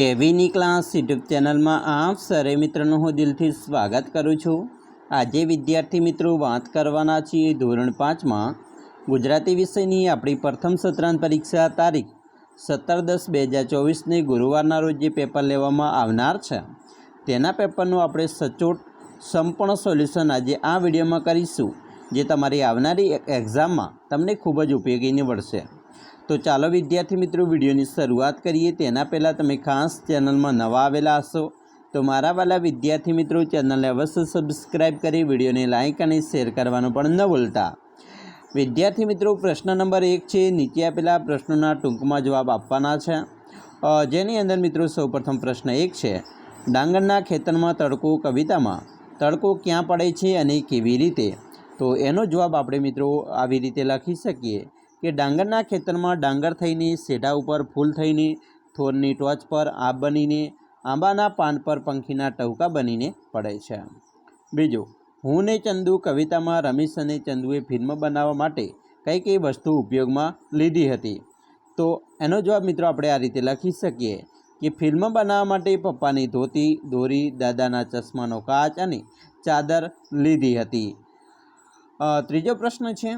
ટેવીની class YouTube ચેનલમાં આપ સરે મિત્રોનું હું દિલથી સ્વાગત કરું છું। આજે વિદ્યાર્થી મિત્રો વાત કરવાના છીએ ધોરણ 5માં ગુજરાતી વિષયની આપણી પ્રથમ સત્રાંત પરીક્ષા તારીખ 17/10/2024ને ગુરુવારના રોજ જે પેપર લેવામાં આવનાર છે તેના પેપરનું આપણે સચોટ સંપૂર્ણ સોલ્યુશન આજે આ વિડીયોમાં કરીશું, જે તમારી આવનારી એક્ઝામમાં તમને ખૂબ જ ઉપયોગી નીવડશે। તો ચાલો વિદ્યાર્થી મિત્રો વિડીયોની શરૂઆત કરીએ। તેના પહેલાં તમે ખાસ ચેનલમાં નવા આવેલા હશો તો મારા વાલા વિદ્યાર્થી મિત્રો ચેનલને અવશ્ય સબસ્ક્રાઈબ કરી વિડીયોને લાઇક અને શેર કરવાનું પણ ન ભૂલતા। વિદ્યાર્થી મિત્રો પ્રશ્ન નંબર 1 છે, નીચે આપેલા પ્રશ્નોના ટૂંકમાં જવાબ આપવાના છે, જેની અંદર મિત્રો સૌપ્રથમ પ્રશ્ન 1 છે, ડાંગરના ખેતરમાં તડકો કવિતામાં તડકો ક્યાં પડે છે અને કેવી રીતે? તો એનો જવાબ આપણે મિત્રો આવી રીતે લખી શકીએ કે ડાંગરના ખેતરમાં ડાંગર થઈને સેઢા ઉપર ફૂલ થઈને થોરની ટોચ પર આબ બનીને આંબાના પાન પર પંખીના ટહુકા બનીને પડે છે। બીજું, હું ને ચંદુ કવિતામાં રમેશ અને ચંદુએ ફિલ્મ બનાવવા માટે કઈ કઈ વસ્તુ ઉપયોગમાં લીધી હતી? તો એનો જવાબ મિત્રો આપણે આ રીતે લખી શકીએ કે ફિલ્મ બનાવવા માટે પપ્પાની ધોતી, દોરી, દાદાના ચશ્માનો કાચ અને ચાદર લીધી હતી। ત્રીજો પ્રશ્ન છે,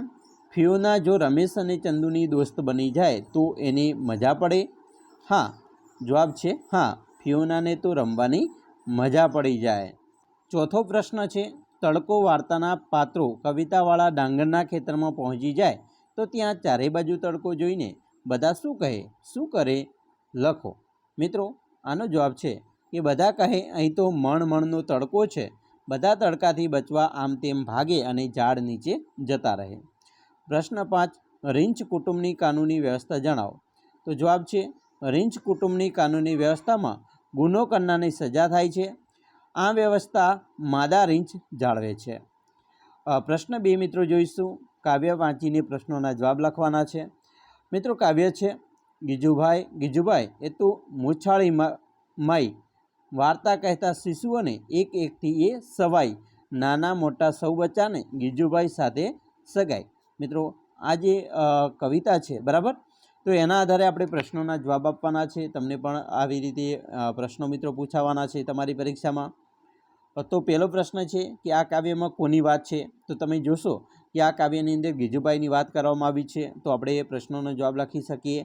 ફિયોના જો રમેશ અને ચંદુની દોસ્ત બની જાય તો એને મજા પડે? હા, જવાબ છે હા, ફિયોનાને તો રમવાની મજા પડી જાય। ચોથો પ્રશ્ન છે, તડકો વાર્તાના પાત્રો કવિતાવાળા ડાંગરના ખેતરમાં પહોંચી જાય તો ત્યાં ચારે બાજુ તડકો જોઈને બધા શું કહે, શું કરે? લખો। મિત્રો આનો જવાબ છે કે બધા કહે અહીં તો મણનો તડકો છે, બધા તડકાથી બચવા આમ તેમ ભાગે અને ઝાડ નીચે જતા રહે। પ્રશ્ન 5, રીંછ કુટુંબની કાનૂની વ્યવસ્થા જણાવો। તો જવાબ છે રીંછ કુટુંબની કાનૂની વ્યવસ્થામાં ગુનો કરનારને સજા થાય છે। આ વ્યવસ્થા માદા રીંછ જાળવે છે। પ્રશ્ન 2 મિત્રો જોઈશું, કાવ્ય વાંચીને પ્રશ્નોના જવાબ લખવાના છે। મિત્રો કાવ્ય છે, ગીજુભાઈ એ તો મૂછાળી માઈ વાર્તા કહેતા શિશુઓને એક એકથી એ સવાઈ, નાના મોટા સૌ બચ્ચાને ગીજુભાઈ સાથે સગાઈ। મિત્રો આ જે કવિતા છે બરાબર, તો એના આધારે આપણે પ્રશ્નોના જવાબ આપવાના છે। તમને પણ આવી રીતે પ્રશ્નો મિત્રો પૂછાવાના છે તમારી પરીક્ષામાં। તો પહેલો પ્રશ્ન છે કે આ કાવ્યમાં કોની વાત છે? તો તમે જોશો કે આ કાવ્યની અંદર ગીજુભાઈની વાત કરવામાં આવી છે, તો આપણે એ પ્રશ્નોનો જવાબ લખી શકીએ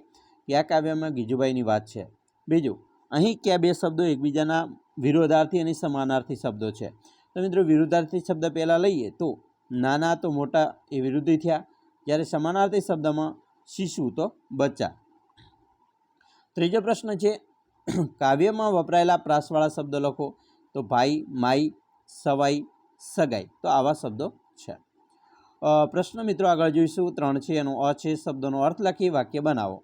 કે આ કાવ્યમાં ગીજુભાઈની વાત છે। બીજું, અહીં કયા બે શબ્દો એકબીજાના વિરોધાર્થી અને સમાનાર્થી શબ્દો છે? તો મિત્રો વિરુદ્ધાર્થી શબ્દ પહેલાં લઈએ તો નાના તો મોટા એ વિરુદ્ધી થયા, જ્યારે સમાનાર્થી શબ્દમાં શિશુ તો બચ્ચા। ત્રીજો પ્રશ્ન છે, કાવ્યમાં વપરાયેલા પ્રાસવાળા શબ્દો લખો। તો ભાઈ, માઈ, સવાઈ, સગાઈ, તો આવા શબ્દો છે। પ્રશ્ન મિત્રો આગળ જોઈશું 3 છે, એનો છે, શબ્દોનો અર્થ લખી વાક્ય બનાવો।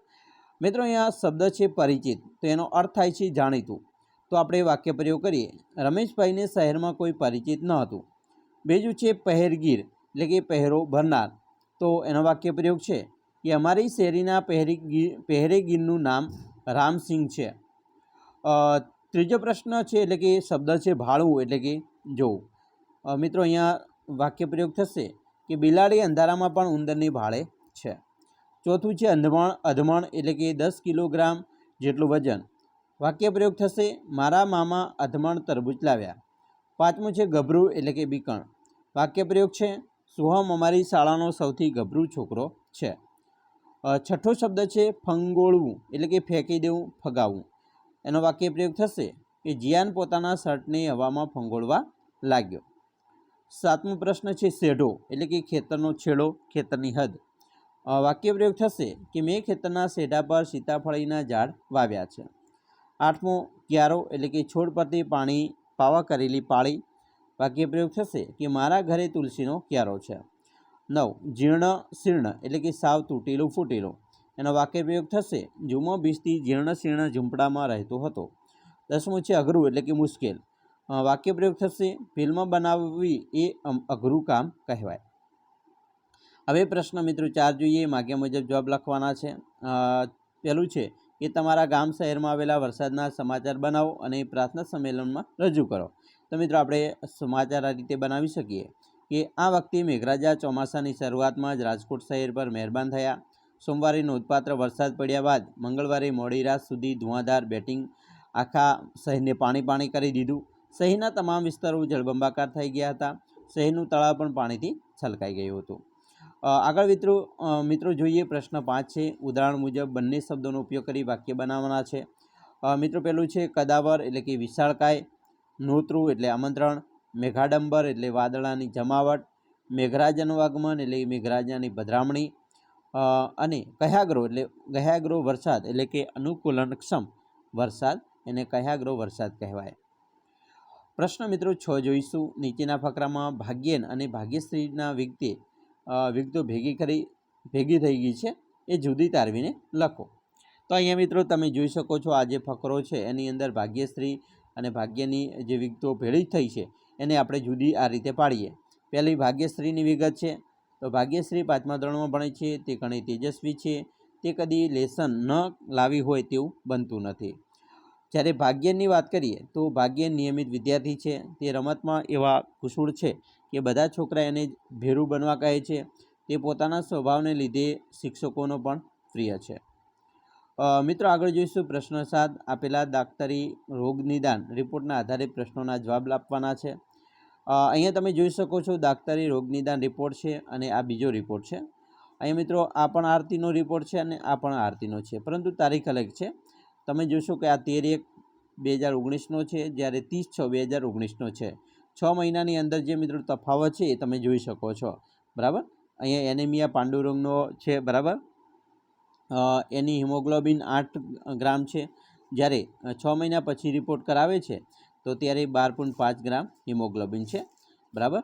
મિત્રો અહીંયા શબ્દ છે પરિચિત, તો એનો અર્થ થાય છે જાણીતું, તો આપણે વાક્ય પ્રયોગ કરીએ। રમેશભાઈને શહેરમાં કોઈ પરિચિત ન હતું। બીજું છે પહેરગીર એટલે કે પહેરો ભરનાર, તો એનો વાક્ય પ્રયોગ છે કે અમારી શેરીના પહેરેગીરનું નામ રામસિંહ છે। ત્રીજો પ્રશ્ન છે એટલે કે શબ્દ છે ભાળવું એટલે કે જોવું। મિત્રો અહીંયા વાક્ય પ્રયોગ થશે કે બિલાડી અંધારામાં પણ ઉંદરની ભાળે છે। ચોથું છે અધમણ એટલે કે 10 કિલોગ્રામ જેટલું વજન। વાક્ય પ્રયોગ થશે મારા મામા અધમણ તરબૂચ લાવ્યા। પાંચમું છે ગભરું એટલે કે બીકણ। વાક્ય પ્રયોગ છે સોહમ અમારી શાળાનો સૌથી ગભરું છોકરો છે। છઠ્ઠો શબ્દ છે ફંગોળવું એટલે કે ફેંકી દેવું, ફગાવવું। એનો વાક્ય પ્રયોગ થશે કે જિયાન પોતાના શર્ટને હવામાં ફંગોળવા લાગ્યો। સાતમો પ્રશ્ન છે શેઢો એટલે કે ખેતરનો છેડો, ખેતરની હદ। વાક્ય પ્રયોગ થશે કે મેં ખેતરના શેઢા પર સીતાફળીના ઝાડ વાવ્યા છે। આઠમો ક્યારો એટલે કે છોડ પરથી પાણી પાવા કરેલી પાળી। વાક્ય પ્રયોગ થશે કે મારા ઘરે તુલસીનો ક્યારો છે। 9 જીર્ણ શીર્ણ એટલે કે સાવ તૂટેલું ફૂટેલું। એનો વાક્ય પ્રયોગ થશે જુમો ભીસથી જીર્ણ શીર્ણ ઝૂંપડામાં રહેતો હતો। 10મું છે અઘરું એટલે કે મુશ્કેલ। વાક્ય પ્રયોગ થશે ફિલ્મ બનાવવી એ અઘરું કામ કહેવાય। હવે પ્રશ્ન મિત્રો 4 જોઈએ, માગ્યા મુજબ જવાબ લખવાના છે। પહેલું છે કે તમારા ગામ શહેરમાં આવેલા વરસાદના સમાચાર બનાવો અને પ્રાર્થના સંમેલનમાં રજૂ કરો। તો મિત્રો આપણે સમાચાર આ રીતે બનાવી શકીએ કે આ વખતે મેઘરાજા ચોમાસાની શરૂઆતમાં જ રાજકોટ શહેર પર મહેરબાન થયા। સોમવારે નોંધપાત્ર વરસાદ પડ્યા બાદ મંગળવારે મોડી રાત સુધી ધુઆંધાર બેટિંગ આખા શહેરને પાણી કરી દીધું. શહેરના તમામ વિસ્તારો જળબંબાકાર થઈ ગયા હતા. શહેરનું તળાવ પણ પાણીથી છલકાઈ ગયું હતું. આગળ મિત્રો જોઈએ પ્રશ્ન 5 છે. ઉદાહરણ મુજબ બંને શબ્દોનો ઉપયોગ કરી વાક્ય બનાવવાના છે. મિત્રો પહેલું છે કદાવર એટલે કે વિશાળકાય, નોતૃ એટલે આમંત્રણ, મેઘાડંબર એટલે વાદળાની જમાવટ, મેઘરાજાનું આગમન એટલે મેઘરાજાની પધરામણી, અને કયાગ્રો વરસાદ એટલે કે અનુકૂલનક્ષમ વરસાદ, એને કયાગ્રો વરસાદ કહેવાય. પ્રશ્ન મિત્રો 6 જોઈશું. નીચેના ફકરામાં ભાગ્યેન અને ભાગ્યશ્રીના વિગતો ભેગી થઈ ગઈ છે, એ જુદી તારવીને લખો. તો અહીંયા મિત્રો તમે જોઈ શકો છો આ જે ફકરો છે એની અંદર ભાગ્યશ્રી અને ભાગ્યની જે વિગતો ભેળી થઈ છે એને આપણે જુદી આ રીતે પાડીએ. પહેલી ભાગ્યશ્રીની વિગત છે. તો ભાગ્યશ્રી 5મા ધોરણમાં ભણે છે. તે ઘણી તેજસ્વી છે. તે કદી લેસન ન લાવી હોય તેવું બનતું નથી. જ્યારે ભાગ્યની વાત કરીએ તો ભાગ્ય નિયમિત વિદ્યાર્થી છે. તે રમતમાં એવા કુશળ છે કે બધા છોકરા એને ભેરું બનવા કહે છે. તે પોતાના સ્વભાવને લીધે શિક્ષકોનો પણ પ્રિય છે. મિત્રો આગળ જોઈશું પ્રશ્ન 7. આપેલા દાક્તરી રોગ નિદાન રિપોર્ટના આધારે પ્રશ્નોના જવાબ આપવાના છે. અહીંયા તમે જોઈ શકો છો દાક્તરી રોગ નિદાન રિપોર્ટ છે અને આ બીજો રિપોર્ટ છે. અહીંયા મિત્રો આ પણ આરતીનો રિપોર્ટ છે અને આ પણ આરતીનો છે, પરંતુ તારીખ અલગ છે. તમે જોશો કે આ 13/1/2019નો છે, જ્યારે 30/6/2019નો છે. 6 મહિનાની અંદર જે મિત્રો તફાવત છે એ તમે જોઈ શકો છો. બરાબર. અહીંયા એનેમિયા પાંડુરોગનો છે. બરાબર. એની હિમોગ્લોબિન 8 ગ્રામ છે, જ્યારે 6 મહિના પછી રિપોર્ટ કરાવે છે તો ત્યારે 12.5 ગ્રામ હિમોગ્લોબિન છે. બરાબર.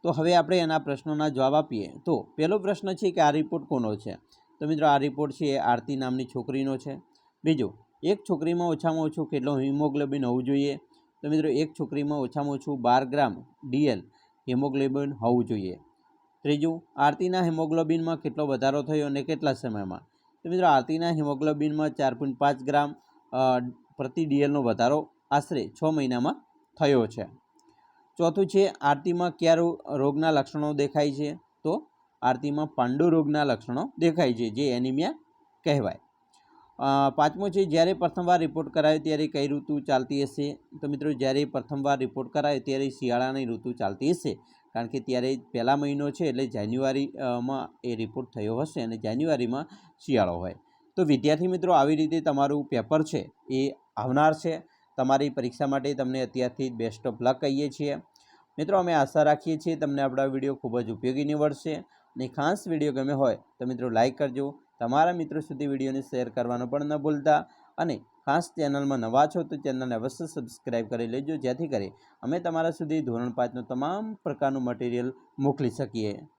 તો હવે આપણે એના પ્રશ્નોના જવાબ આપીએ. તો પહેલો પ્રશ્ન છે કે આ રિપોર્ટ કોનો છે? તો મિત્રો આ રિપોર્ટ છે એ આરતી નામની છોકરીનો છે. બીજું, એક છોકરીમાં ઓછામાં ઓછું કેટલો હિમોગ્લોબિન હોવું જોઈએ? તો મિત્રો એક છોકરીમાં ઓછામાં ઓછું 12 ગ્રામ DL હિમોગ્લોબિન હોવું જોઈએ. ત્રીજું, આરતીના હિમોગ્લોબિનમાં કેટલો વધારો થયો અને કેટલા સમયમાં? તો મિત્રો આરતીના હિમોગ્લોબિનમાં 4.5 ગ્રામ પ્રતિ DLનો વધારો આશરે 6 મહિનામાં થયો છે. ચોથું છે આરતીમાં કયા રોગના લક્ષણો દેખાય છે? તો આરતીમાં પાંડુ રોગના લક્ષણો દેખાય છે, જે એનિમિયા કહેવાય. પાંચમું છે જ્યારે પ્રથમવાર રિપોર્ટ કરાયો ત્યારે કઈ ઋતુ ચાલતી હશે? તો મિત્રો જ્યારે પ્રથમવાર રિપોર્ટ કરાયો ત્યારે શિયાળાની ઋતુ ચાલતી હશે, કારણ કે ત્યારે પહેલા મહિનો છે એટલે જાન્યુઆરીમાં એ રિપોર્ટ થયો હશે અને જાન્યુઆરીમાં શિયાળો હોય. તો વિદ્યાર્થી મિત્રો આવી રીતે તમારું પેપર છે એ આવનાર છે. તમારી પરીક્ષા માટે તમને અત્યારથી બેસ્ટ ઓફ લક કહીએ છીએ. મિત્રો અમે આશા રાખીએ છીએ તમને આપણા વિડીયો ખૂબ જ ઉપયોગી નીવડશે. અને ખાસ વિડીયો ગમે હોય તો મિત્રો લાઇક કરજો. તમારા મિત્રો સુધી વિડીયોને શેર કરવાનું પણ ન ભૂલતા. અને ખાસ ચેનલમાં નવા છો તો ચેનલને અવશ્ય સબસ્ક્રાઈબ કરી લેજો, જેથી કરી અમે તમારા સુધી ધોરણ 5નું તમામ પ્રકારનું મટીરિયલ મોકલી શકીએ.